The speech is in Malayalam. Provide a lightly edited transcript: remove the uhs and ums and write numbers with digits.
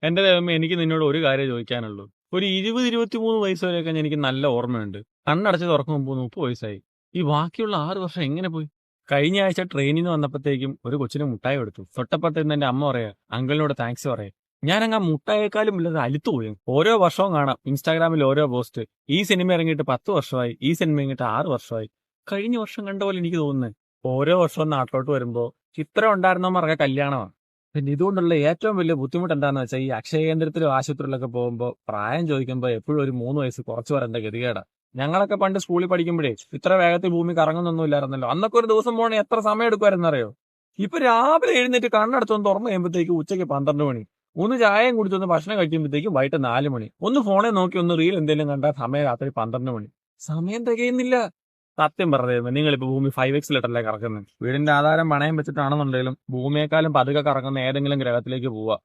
എന്റെ ദൈവമേ, എനിക്ക് നിന്നോട് ഒരു കാര്യം ചോദിക്കാനുള്ളൂ. ഒരു 20-23 വയസ്സ് വരെയൊക്കെ എനിക്ക് നല്ല ഓർമ്മയുണ്ട്. കണ്ണടച്ച് തുറക്കുമ്പോൾ 30 വയസ്സായി. ഈ ബാക്കിയുള്ള 6 വർഷം എങ്ങനെ പോയി? കഴിഞ്ഞ ആഴ്ച ട്രെയിനിൽ നിന്ന് വന്നപ്പോഴത്തേക്കും ഒരു കൊച്ചിന് മുട്ടായി കൊടുത്തു. തൊട്ടപ്പുറത്ത് നിന്ന് എന്റെ അമ്മ പറയാ, അങ്കിളിനോട് താങ്ക്സ് പറയാ. ഞാനങ്ങ് ആ മുട്ടായേക്കാളും ഇല്ലാതെ അലുത്തു പോയി. ഓരോ വർഷവും കാണാം ഇൻസ്റ്റാഗ്രാമിൽ ഓരോ പോസ്റ്റ്. ഈ സിനിമ ഇറങ്ങിയിട്ട് 10 വർഷമായി, ഈ സിനിമ ഇറങ്ങിയിട്ട് 6 വർഷമായി. കഴിഞ്ഞ വർഷം കണ്ട പോലെ എനിക്ക് തോന്നുന്നത്. ഓരോ വർഷവും നാട്ടിലോട്ട് വരുമ്പോ ചിത്രം ഉണ്ടായിരുന്നവന്മാർക്ക് കല്യാണമാണ്. പിന്നെ ഇതുകൊണ്ടുള്ള ഏറ്റവും വലിയ ബുദ്ധിമുട്ട് എന്താണെന്ന് വെച്ചാൽ ഈ അക്ഷയ കേന്ദ്രത്തിലും ആശുപത്രിയിലൊക്കെ പോകുമ്പോൾ പ്രായം ചോദിക്കുമ്പോൾ എപ്പോഴും ഒരു 3 വയസ്സ് കുറച്ച് വരേണ്ട ഗതികേടാ. ഞങ്ങളൊക്കെ പണ്ട് സ്കൂളിൽ പഠിക്കുമ്പോഴേ ഇത്ര വേഗത്തിൽ ഭൂമി കറങ്ങുന്നൊന്നും ഇല്ലായിരുന്നല്ലോ. അന്നൊക്കെ ഒരു ദിവസം പോകണേ എത്ര സമയം എടുക്കുമായിരുന്നറിയോ? ഇപ്പൊ രാവിലെ എഴുന്നേറ്റ് കണ്ണടച്ചൊന്ന് തുറന്നു കഴിയുമ്പോഴത്തേക്ക് ഉച്ചയ്ക്ക് 12 മണി. ഒന്ന് ചായയും കുടിച്ചൊന്ന് ഭക്ഷണം കഴിക്കുമ്പോഴത്തേക്കും വൈകിട്ട് 4 മണി. ഒന്ന് ഫോണിൽ നോക്കി ഒന്ന് റീൽ എന്തെങ്കിലും കണ്ടാൽ സമയം രാത്രി 12 മണി. സമയം തികയുന്നില്ല. സത്യം പറഞ്ഞത് നിങ്ങളിപ്പോ ഭൂമി 5x കറക്കുന്നത്. വീടിന്റെ ആധാരം പണയം വെച്ചിട്ടാണെന്നുണ്ടെങ്കിലും ഭൂമിയെക്കാളും പതുക്കെ കറങ്ങുന്ന ഏതെങ്കിലും ഗ്രഹത്തിലേക്ക് പോവാ.